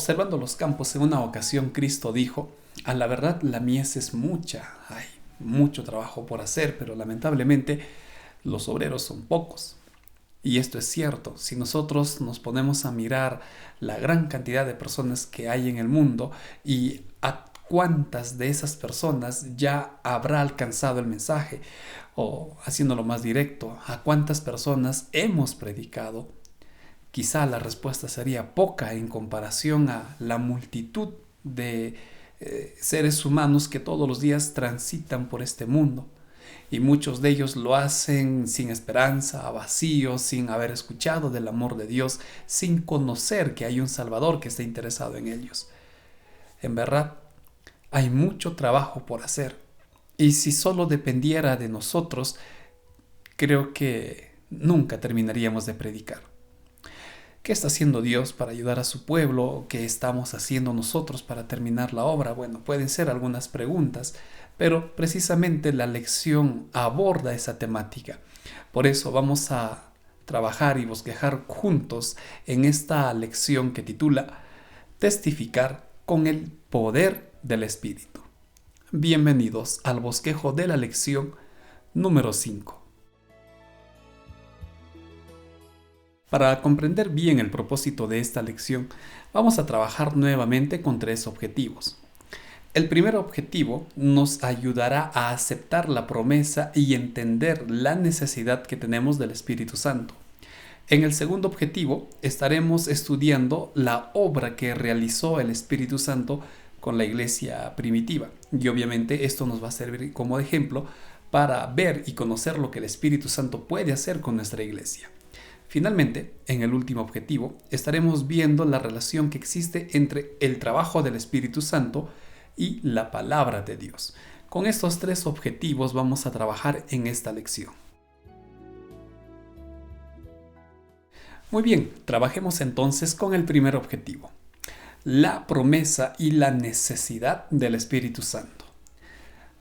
Observando los campos, en una ocasión Cristo dijo: a la verdad la mies es mucha, hay mucho trabajo por hacer, pero lamentablemente los obreros son pocos. Y esto es cierto. Si nosotros nos ponemos a mirar la gran cantidad de personas que hay en el mundo y a cuántas de esas personas ya habrá alcanzado el mensaje, o haciéndolo más directo, a cuántas personas hemos predicado, quizá la respuesta sería poca en comparación a la multitud de seres humanos que todos los días transitan por este mundo. Y muchos de ellos lo hacen sin esperanza, vacíos, sin haber escuchado del amor de Dios, sin conocer que hay un Salvador que está interesado en ellos. En verdad, hay mucho trabajo por hacer. Y si solo dependiera de nosotros, creo que nunca terminaríamos de predicar. ¿Qué está haciendo Dios para ayudar a su pueblo? ¿Qué estamos haciendo nosotros para terminar la obra? Bueno, pueden ser algunas preguntas, pero precisamente la lección aborda esa temática. Por eso vamos a trabajar y bosquejar juntos en esta lección que titula Testificar con el poder del Espíritu. Bienvenidos al bosquejo de la lección número 5. Para comprender bien el propósito de esta lección, vamos a trabajar nuevamente con 3 objetivos. El primer objetivo nos ayudará a aceptar la promesa y entender la necesidad que tenemos del Espíritu Santo. En el segundo objetivo estaremos estudiando la obra que realizó el Espíritu Santo con la iglesia primitiva. Y obviamente esto nos va a servir como ejemplo para ver y conocer lo que el Espíritu Santo puede hacer con nuestra iglesia. Finalmente, en el último objetivo, estaremos viendo la relación que existe entre el trabajo del Espíritu Santo y la palabra de Dios. Con estos 3 objetivos vamos a trabajar en esta lección. Muy bien, trabajemos entonces con el primer objetivo: la promesa y la necesidad del Espíritu Santo.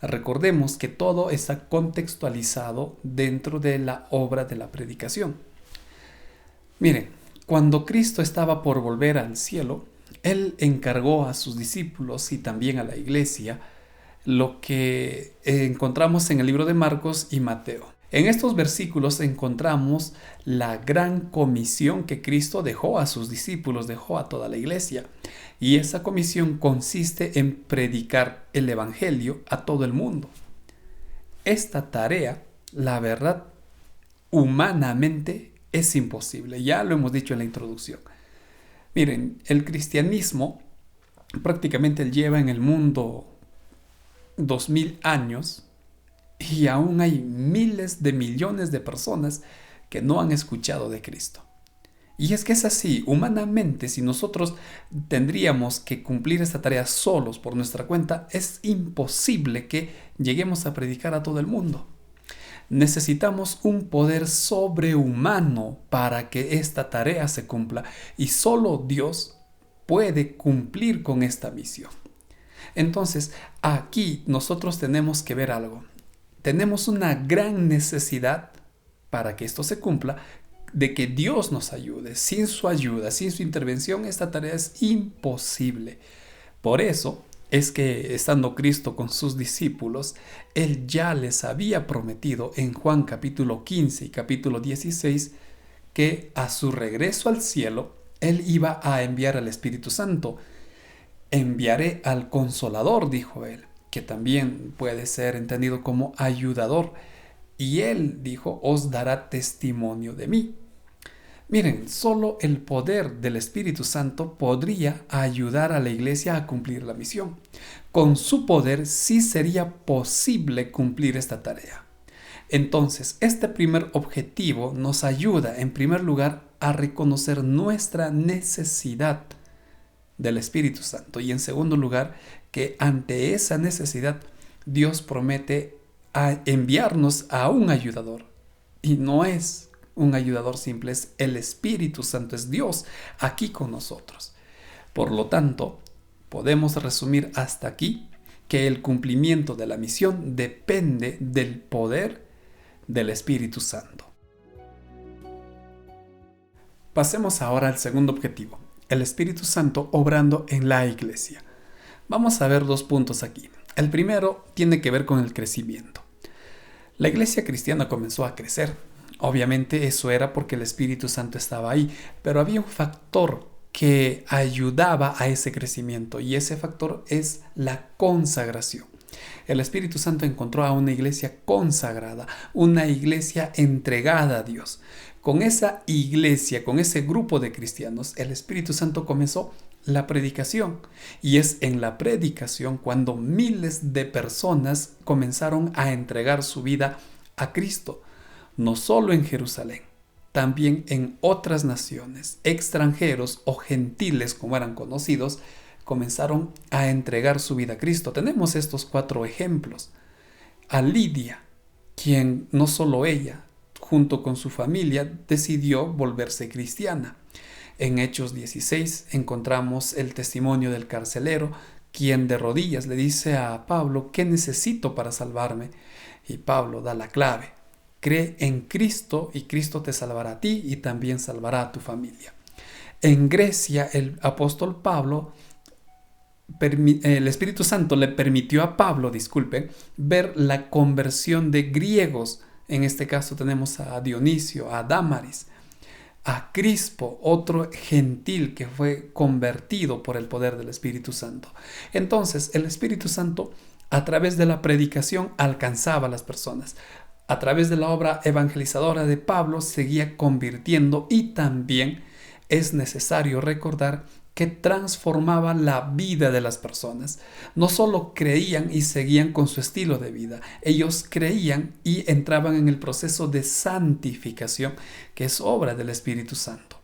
Recordemos que todo está contextualizado dentro de la obra de la predicación. Miren, cuando Cristo estaba por volver al cielo, Él encargó a sus discípulos y también a la iglesia lo que encontramos en el libro de Marcos y Mateo. En estos versículos encontramos la gran comisión que Cristo dejó a sus discípulos, dejó a toda la iglesia. Y esa comisión consiste en predicar el Evangelio a todo el mundo. Esta tarea, la verdad, humanamente es imposible. Ya lo hemos dicho en la introducción. Miren, el cristianismo prácticamente lleva en el mundo 2000 años y aún hay miles de millones de personas que no han escuchado de Cristo. Y es que es así, humanamente, si nosotros tendríamos que cumplir esta tarea solos por nuestra cuenta, es imposible que lleguemos a predicar a todo el mundo. Necesitamos un poder sobrehumano para que esta tarea se cumpla, y solo Dios puede cumplir con esta misión. Entonces, aquí nosotros tenemos que ver algo. Tenemos una gran necesidad para que esto se cumpla, de que Dios nos ayude. Sin su ayuda, sin su intervención, esta tarea es imposible. Por eso es que, estando Cristo con sus discípulos, Él ya les había prometido en Juan capítulo 15 y capítulo 16 que a su regreso al cielo, Él iba a enviar al Espíritu Santo. Enviaré al Consolador, dijo Él, que también puede ser entendido como ayudador. Y Él dijo: os dará testimonio de mí. Miren, solo el poder del Espíritu Santo podría ayudar a la iglesia a cumplir la misión. Con su poder sí sería posible cumplir esta tarea. Entonces, este primer objetivo nos ayuda, en primer lugar, a reconocer nuestra necesidad del Espíritu Santo. Y en segundo lugar, que ante esa necesidad, Dios promete a enviarnos a un ayudador. Y no es un ayudador simple, es el Espíritu Santo, es Dios aquí con nosotros. Por lo tanto, podemos resumir hasta aquí que el cumplimiento de la misión depende del poder del Espíritu Santo. Pasemos ahora al segundo objetivo: el Espíritu Santo obrando en la iglesia. Vamos a ver dos puntos aquí. El primero tiene que ver con el crecimiento. La iglesia cristiana comenzó a crecer. Obviamente eso era porque el Espíritu Santo estaba ahí, pero había un factor que ayudaba a ese crecimiento y ese factor es la consagración. El Espíritu Santo encontró a una iglesia consagrada, una iglesia entregada a Dios. Con esa iglesia, con ese grupo de cristianos, el Espíritu Santo comenzó la predicación. Y es en la predicación cuando miles de personas comenzaron a entregar su vida a Cristo. No solo en Jerusalén, también en otras naciones, extranjeros o gentiles como eran conocidos, comenzaron a entregar su vida a Cristo. Tenemos estos 4 ejemplos. A Lidia, quien no solo ella, junto con su familia, decidió volverse cristiana. En Hechos 16 encontramos el testimonio del carcelero, quien de rodillas le dice a Pablo, ¿qué necesito para salvarme? Y Pablo da la clave. Cree en Cristo y Cristo te salvará a ti y también salvará a tu familia. En Grecia, el apóstol Pablo, el Espíritu Santo le permitió a Pablo, ver la conversión de griegos. En este caso tenemos a Dionisio, a Dámaris, a Crispo, otro gentil que fue convertido por el poder del Espíritu Santo. Entonces, el Espíritu Santo, a través de la predicación, alcanzaba a las personas. A través de la obra evangelizadora de Pablo, seguía convirtiendo y también es necesario recordar que transformaba la vida de las personas. No solo creían y seguían con su estilo de vida, ellos creían y entraban en el proceso de santificación, que es obra del Espíritu Santo.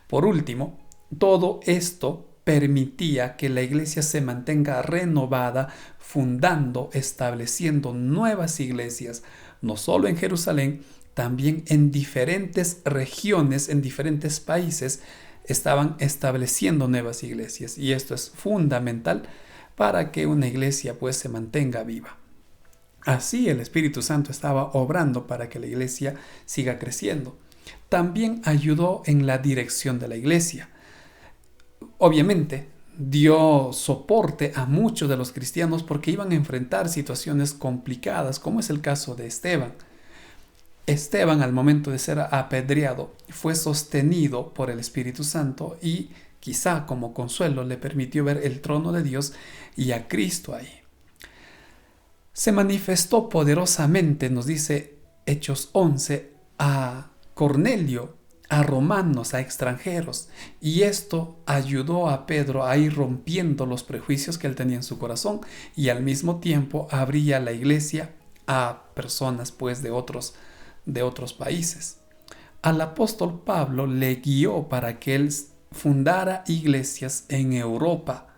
Por último, todo esto permitía que la iglesia se mantenga renovada, fundando, estableciendo nuevas iglesias, no solo en Jerusalén, también en diferentes regiones, en diferentes países, estaban estableciendo nuevas iglesias y esto es fundamental para que una iglesia pues se mantenga viva. Así el Espíritu Santo estaba obrando para que la iglesia siga creciendo. También ayudó en la dirección de la iglesia. Obviamente dio soporte a muchos de los cristianos porque iban a enfrentar situaciones complicadas, como es el caso de Esteban. Esteban, al momento de ser apedreado, fue sostenido por el Espíritu Santo y quizá como consuelo le permitió ver el trono de Dios y a Cristo ahí. Se manifestó poderosamente, nos dice Hechos 11, a Cornelio, a romanos, a extranjeros, y esto ayudó a Pedro a ir rompiendo los prejuicios que él tenía en su corazón y al mismo tiempo abría la iglesia a personas pues de otros países. Al apóstol Pablo le guió para que él fundara iglesias en Europa.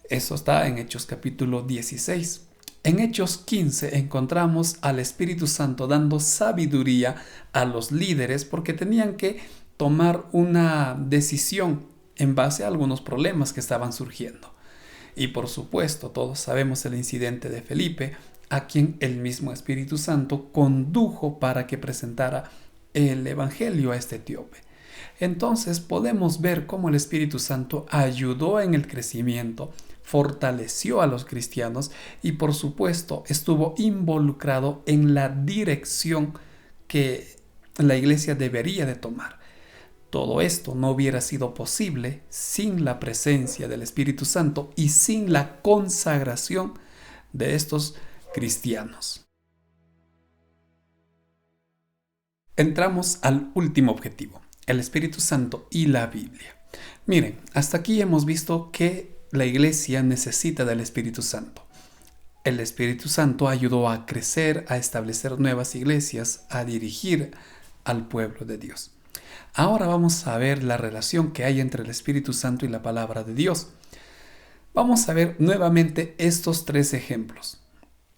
Eso está en Hechos capítulo 16. En Hechos 15 encontramos al Espíritu Santo dando sabiduría a los líderes porque tenían que tomar una decisión en base a algunos problemas que estaban surgiendo. Y por supuesto, todos sabemos el incidente de Felipe, a quien el mismo Espíritu Santo condujo para que presentara el Evangelio a este etíope. Entonces podemos ver cómo el Espíritu Santo ayudó en el crecimiento, fortaleció a los cristianos y por supuesto estuvo involucrado en la dirección que la iglesia debería de tomar. Todo esto no hubiera sido posible sin la presencia del Espíritu Santo y sin la consagración de estos cristianos. Entramos al último objetivo, el Espíritu Santo y la Biblia. Miren, hasta aquí hemos visto que la iglesia necesita del Espíritu Santo. El Espíritu Santo ayudó a crecer, a establecer nuevas iglesias, a dirigir al pueblo de Dios. Ahora vamos a ver la relación que hay entre el Espíritu Santo y la palabra de Dios. Vamos a ver nuevamente estos 3 ejemplos.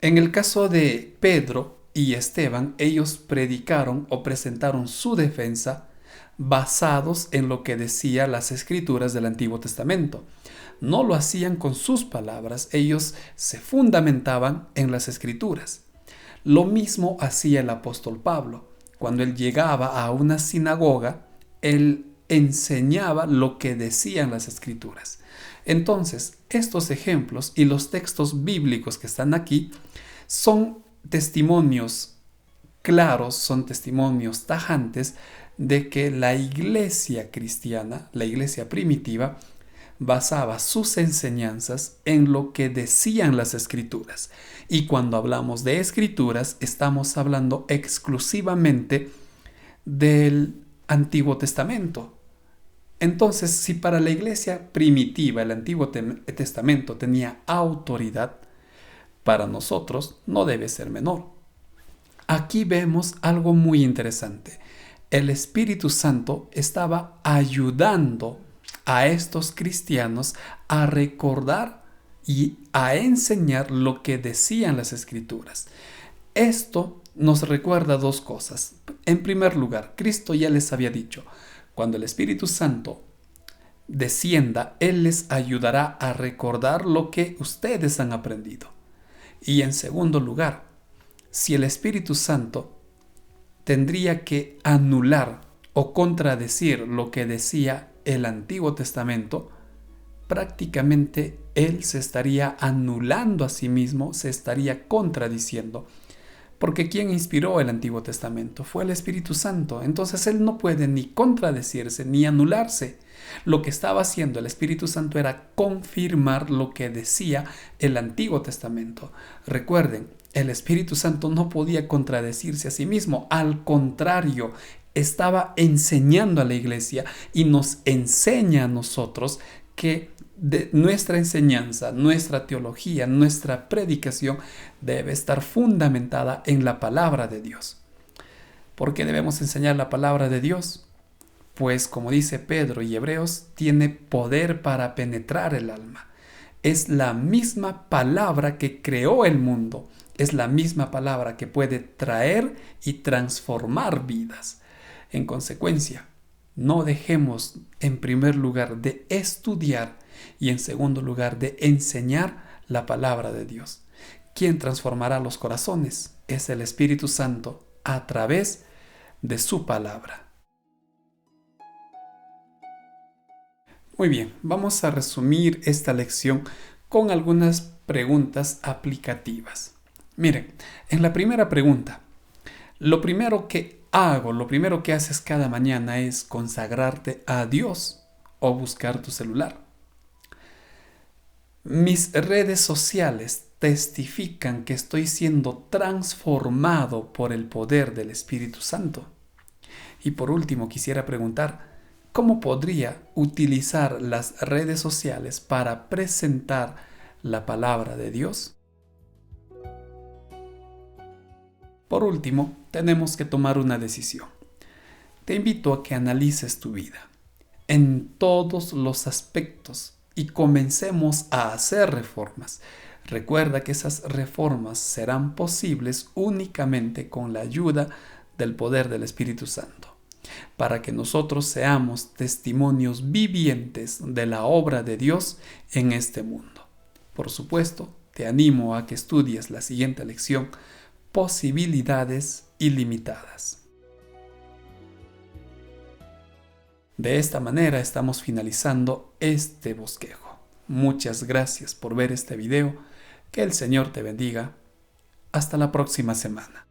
En el caso de Pedro y Esteban, ellos predicaron o presentaron su defensa basados en lo que decía las escrituras del Antiguo Testamento. No lo hacían con sus palabras, ellos se fundamentaban en las escrituras. Lo mismo hacía el apóstol Pablo. Cuando él llegaba a una sinagoga, él enseñaba lo que decían las Escrituras. Entonces, estos ejemplos y los textos bíblicos que están aquí son testimonios claros, son testimonios tajantes de que la iglesia cristiana, la iglesia primitiva, basaba sus enseñanzas en lo que decían las Escrituras. Y cuando hablamos de Escrituras, estamos hablando exclusivamente del Antiguo Testamento. Entonces, si para la iglesia primitiva el Antiguo Testamento tenía autoridad, para nosotros no debe ser menor. Aquí vemos algo muy interesante. El Espíritu Santo estaba ayudando a estos cristianos a recordar y a enseñar lo que decían las Escrituras. Esto nos recuerda dos cosas. En primer lugar, Cristo ya les había dicho, cuando el Espíritu Santo descienda, Él les ayudará a recordar lo que ustedes han aprendido. Y en segundo lugar, si el Espíritu Santo tendría que anular o contradecir lo que decía el Antiguo Testamento, prácticamente Él se estaría anulando a sí mismo, se estaría contradiciendo. Porque quien inspiró el Antiguo Testamento fue el Espíritu Santo. Entonces Él no puede ni contradecirse ni anularse. Lo que estaba haciendo el Espíritu Santo era confirmar lo que decía el Antiguo Testamento. Recuerden, el Espíritu Santo no podía contradecirse a sí mismo. Al contrario, estaba enseñando a la iglesia y nos enseña a nosotros que nuestra enseñanza, nuestra teología, nuestra predicación debe estar fundamentada en la palabra de Dios. ¿Por qué debemos enseñar la palabra de Dios? Pues como dice Pedro y Hebreos, tiene poder para penetrar el alma. Es la misma palabra que creó el mundo. Es la misma palabra que puede traer y transformar vidas. En consecuencia, no dejemos en primer lugar de estudiar y en segundo lugar de enseñar la palabra de Dios. ¿Quién transformará los corazones? Es el Espíritu Santo a través de su palabra. Muy bien, vamos a resumir esta lección con algunas preguntas aplicativas. Miren, en la primera pregunta, lo primero que haces cada mañana es consagrarte a Dios o buscar tu celular. Mis redes sociales testifican que estoy siendo transformado por el poder del Espíritu Santo. Y por último, quisiera preguntar, ¿cómo podría utilizar las redes sociales para presentar la palabra de Dios? Por último, tenemos que tomar una decisión. Te invito a que analices tu vida en todos los aspectos y comencemos a hacer reformas. Recuerda que esas reformas serán posibles únicamente con la ayuda del poder del Espíritu Santo, para que nosotros seamos testimonios vivientes de la obra de Dios en este mundo. Por supuesto, te animo a que estudies la siguiente lección, Posibilidades ilimitadas. De esta manera estamos finalizando este bosquejo. Muchas gracias por ver este video. Que el Señor te bendiga. Hasta la próxima semana.